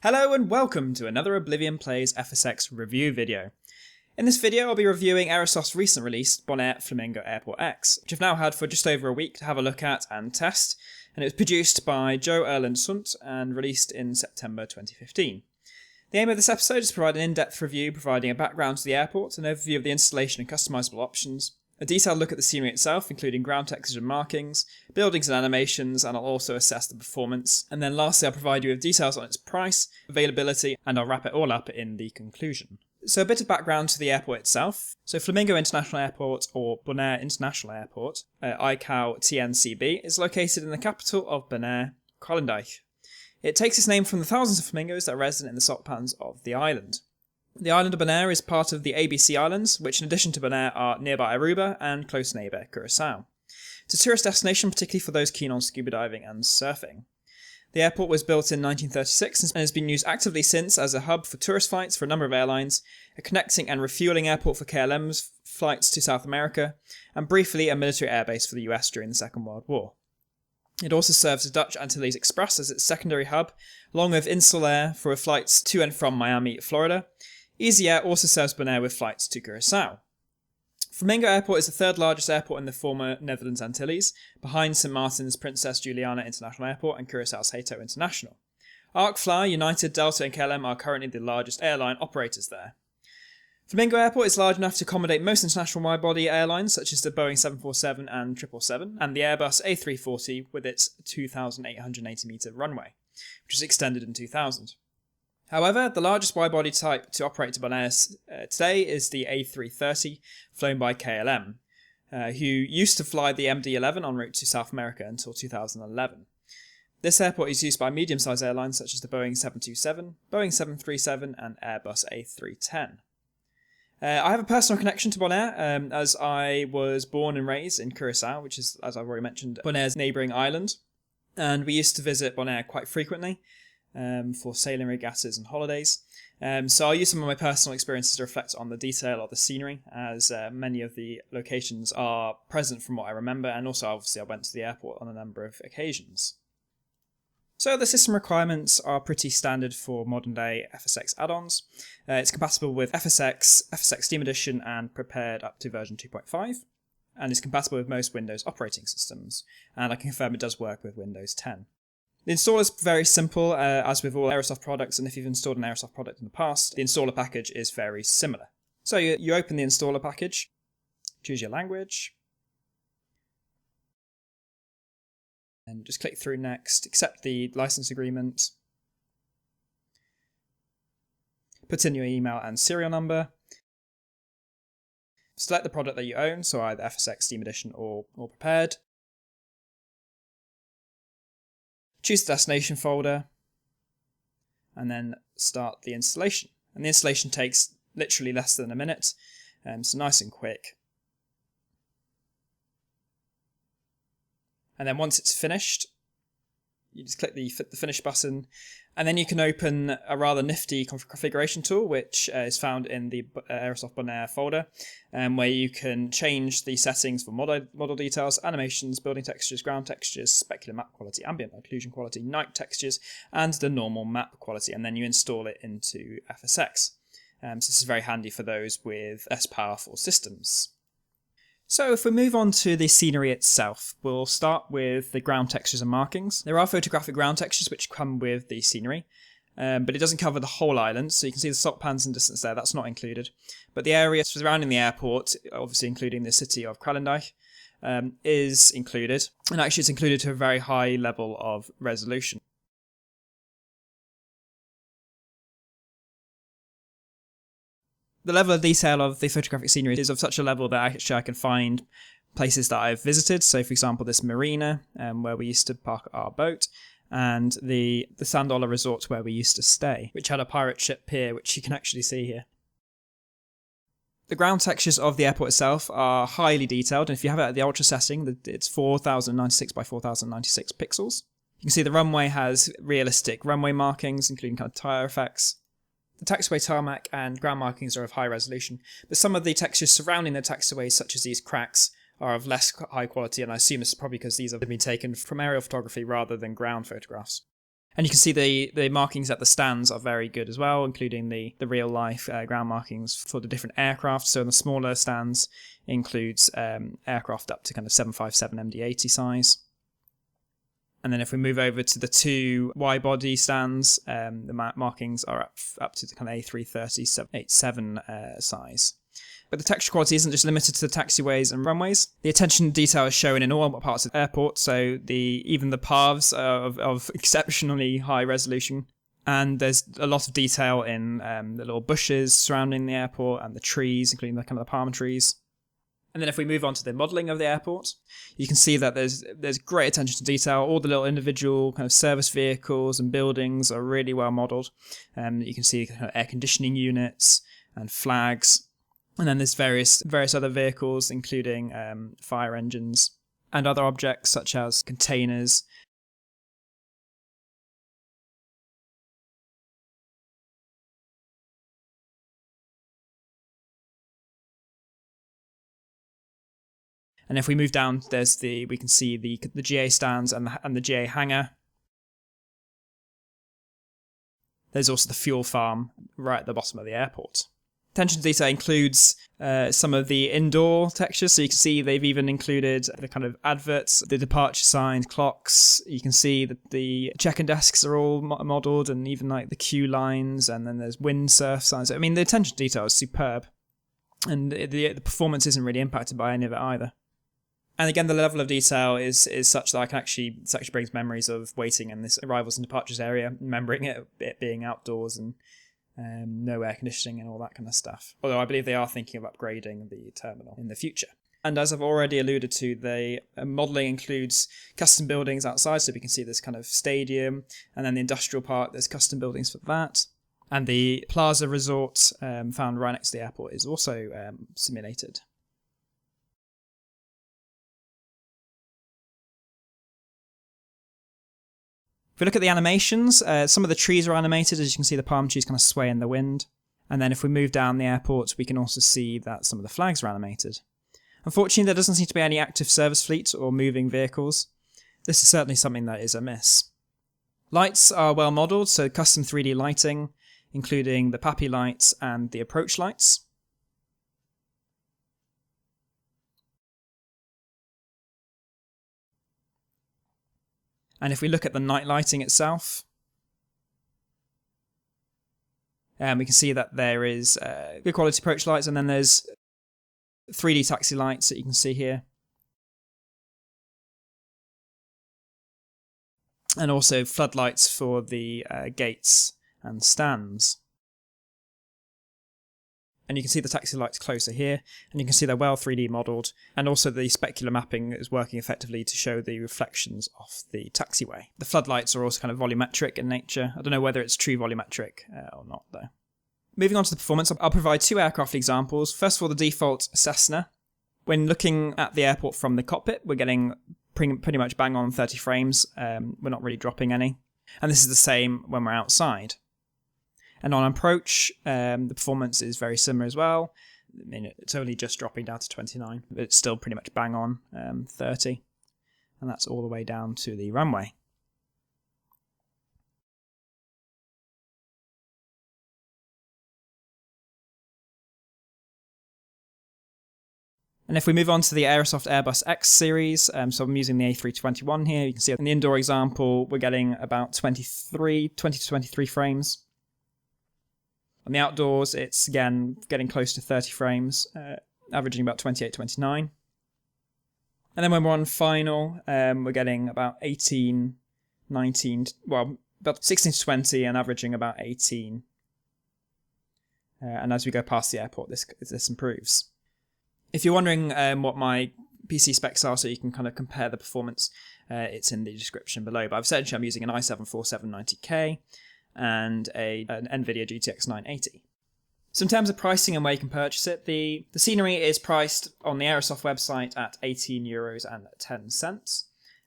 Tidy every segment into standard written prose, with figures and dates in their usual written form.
Hello and welcome to another Oblivion Plays FSX review video. In this video I'll be reviewing Aerosoft's recent release, Bonaire Flamingo Airport X, which I've now had for just over a week to have a look at and test, and it was produced by Joe Erland Sunt and released in September 2015. The aim of this episode is to provide an in-depth review providing a background to the airport, an overview of the installation and customizable options, a detailed look at the scenery itself, including ground textures and markings, buildings and animations, and I'll also assess the performance. And then lastly, I'll provide you with details on its price, availability, and I'll wrap it all up in the conclusion. So a bit of background to the airport itself. So Flamingo International Airport, or Bonaire International Airport, ICAO TNCB, is located in the capital of Bonaire, Kralendijk. It takes its name from the thousands of flamingos that are resident in the salt pans of the island. The island of Bonaire is part of the ABC Islands, which in addition to Bonaire are nearby Aruba and close neighbour Curacao. It's a tourist destination, particularly for those keen on scuba diving and surfing. The airport was built in 1936 and has been used actively since as a hub for tourist flights for a number of airlines, a connecting and refuelling airport for KLM's flights to South America, and briefly a military airbase for the US during the Second World War. It also serves the Dutch Antilles Express as its secondary hub, along with Insulair for flights to and from Miami, Florida. Easy Air also serves Bonaire with flights to Curacao. Flamingo Airport is the third largest airport in the former Netherlands Antilles, behind St Martin's Princess Juliana International Airport and Curaçao's Hato International. ArcFly, United, Delta and KLM are currently the largest airline operators there. Flamingo Airport is large enough to accommodate most international wide-body airlines such as the Boeing 747 and 777, and the Airbus A340 with its 2,880-metre runway, which was extended in 2000. However, the largest wide-body type to operate to Bonaire today is the A330, flown by KLM, who used to fly the MD-11 en route to South America until 2011. This airport is used by medium-sized airlines such as the Boeing 727, Boeing 737 and Airbus A310. I have a personal connection to Bonaire, as I was born and raised in Curaçao, which is, as I've already mentioned, Bonaire's neighbouring island, and we used to visit Bonaire quite frequently. For sailing regattas and holidays. So I'll use some of my personal experiences to reflect on the detail of the scenery, as many of the locations are present from what I remember, and also obviously I went to the airport on a number of occasions. So the system requirements are pretty standard for modern day FSX add-ons. It's compatible with FSX, FSX Steam Edition and prepared up to version 2.5, and is compatible with most Windows operating systems, and I can confirm it does work with Windows 10. The installer is very simple, as with all Aerosoft products, and if you've installed an Aerosoft product in the past, the installer package is very similar. So you open the installer package, choose your language, and just click through Next, accept the license agreement, put in your email and serial number, select the product that you own, so either FSX Steam Edition or Prepared, choose the destination folder, and then start the installation. And the installation takes literally less than a minute, so nice and quick. And then once it's finished, you just click the Finish button, and then you can open a rather nifty configuration tool, which is found in the Aerosoft Bonaire folder, where you can change the settings for model details, animations, building textures, ground textures, specular map quality, ambient occlusion quality, night textures, and the normal map quality, and then you install it into FSX. So this is very handy for those with less powerful systems. So if we move on to the scenery itself, we'll start with the ground textures and markings. There are photographic ground textures which come with the scenery, but it doesn't cover the whole island, so you can see the salt pans in distance there, that's not included. But the area surrounding the airport, obviously including the city of Kralendijk, is included, and actually it's included to a very high level of resolution. The level of detail of the photographic scenery is of such a level that actually I can find places that I've visited. So, for example, this marina where we used to park our boat, and the $1 resort where we used to stay, which had a pirate ship pier, which you can actually see here. The ground textures of the airport itself are highly detailed, and if you have it at the ultra setting, it's 4096 by 4096 pixels. You can see the runway has realistic runway markings, including kind of tyre effects. The taxiway tarmac and ground markings are of high resolution, but some of the textures surrounding the taxiways, such as these cracks, are of less high quality, and I assume this is probably because these have been taken from aerial photography rather than ground photographs. And you can see the markings at the stands are very good as well, including the real life ground markings for the different aircraft. So in the smaller stands includes aircraft up to kind of 757 MD-80 size. And then if we move over to the two wide-body stands, the markings are up to the kind of A330-87 size. But the texture quality isn't just limited to the taxiways and runways. The attention to detail is shown in all parts of the airport, so even the paths are of exceptionally high resolution. And there's a lot of detail in the little bushes surrounding the airport and the trees, including the kind of the palm trees. And then if we move on to the modelling of the airport, you can see that there's great attention to detail. All the little individual kind of service vehicles and buildings are really well modelled. You can see kind of air conditioning units and flags. And then there's various other vehicles, including fire engines and other objects such as containers. And if we move down, we can see the GA stands and the GA hangar. There's also the fuel farm right at the bottom of the airport. Attention to detail includes some of the indoor textures, so you can see they've even included the kind of adverts, the departure signs, clocks. You can see that the check-in desks are all modelled, and even like the queue lines, and then there's windsurf signs. I mean, the attention to detail is superb, and the performance isn't really impacted by any of it either. And again, the level of detail is such that this actually brings memories of waiting in this arrivals and departures area, remembering it being outdoors and no air conditioning and all that kind of stuff. Although I believe they are thinking of upgrading the terminal in the future. And as I've already alluded to, the modelling includes custom buildings outside, so we can see this kind of stadium, and then the industrial park, there's custom buildings for that. And the Plaza Resort found right next to the airport is also simulated. If we look at the animations, some of the trees are animated. As you can see, the palm trees kind of sway in the wind. And then if we move down the airport, we can also see that some of the flags are animated. Unfortunately, there doesn't seem to be any active service fleet or moving vehicles. This is certainly something that is amiss. Lights are well modelled, so custom 3D lighting, including the PAPI lights and the approach lights. And if we look at the night lighting itself, we can see that there is good quality approach lights, and then there's 3D taxi lights that you can see here. And also floodlights for the gates and stands. And you can see the taxi lights closer here, and you can see they're well 3D modelled, and also the specular mapping is working effectively to show the reflections off the taxiway. The floodlights are also kind of volumetric in nature. I don't know whether it's true volumetric or not, though. Moving on to the performance, I'll provide two aircraft examples. First of all, the default Cessna. When looking at the airport from the cockpit, we're getting pretty much bang on 30 frames. We're not really dropping any. And this is the same when we're outside. And on approach, the performance is very similar as well. I mean, it's only just dropping down to 29, but it's still pretty much bang on 30. And that's all the way down to the runway. And if we move on to the Aerosoft Airbus X series, so I'm using the A321 here. You can see in the indoor example, we're getting about 20 to 23 frames. On the outdoors, it's again getting close to 30 frames, averaging about 28, 29. And then when we're on final, we're getting about 18, 19, well, about 16 to 20 and averaging about 18. And as we go past the airport, this improves. If you're wondering what my PC specs are, so you can kind of compare the performance, it's in the description below. But essentially, I'm using an i7-4790K and an NVIDIA GTX 980. So in terms of pricing and where you can purchase it, the scenery is priced on the Aerosoft website at €18.10.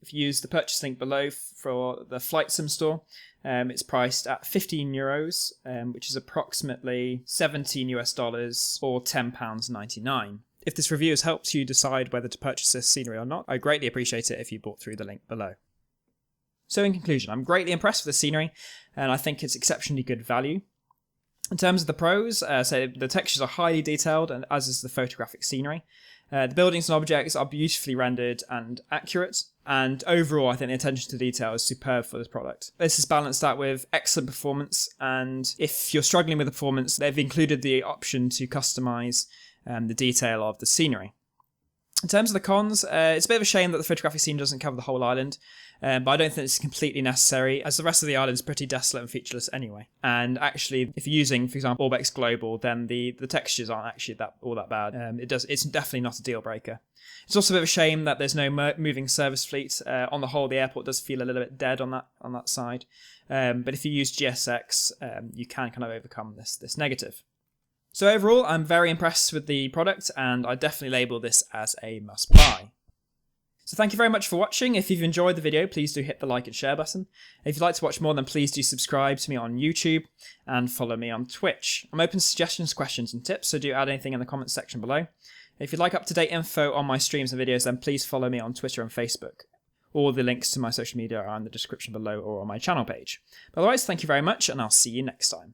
If you use the purchase link below for the Flight Sim store, it's priced at €15, which is approximately $17 or £10.99. If this review has helped you decide whether to purchase this scenery or not, I'd greatly appreciate it if you bought through the link below. So in conclusion, I'm greatly impressed with the scenery, and I think it's exceptionally good value. In terms of the pros, so the textures are highly detailed, and as is the photographic scenery. The buildings and objects are beautifully rendered and accurate, and overall I think the attention to detail is superb for this product. This is balanced out with excellent performance, and if you're struggling with the performance, they've included the option to customize the detail of the scenery. In terms of the cons, it's a bit of a shame that the photographic scene doesn't cover the whole island, but I don't think it's completely necessary, as the rest of the island is pretty desolate and featureless anyway. And actually, if you're using, for example, ORBX Global, then the textures aren't actually all that bad. It's definitely not a deal breaker. It's also a bit of a shame that there's no moving service fleet. On the whole, the airport does feel a little bit dead on that side. But if you use GSX, you can kind of overcome this negative. So overall, I'm very impressed with the product, and I definitely label this as a must-buy. So thank you very much for watching. If you've enjoyed the video, please do hit the like and share button. If you'd like to watch more, then please do subscribe to me on YouTube and follow me on Twitch. I'm open to suggestions, questions and tips, so do add anything in the comments section below. If you'd like up-to-date info on my streams and videos, then please follow me on Twitter and Facebook. All the links to my social media are in the description below or on my channel page. But otherwise, thank you very much, and I'll see you next time.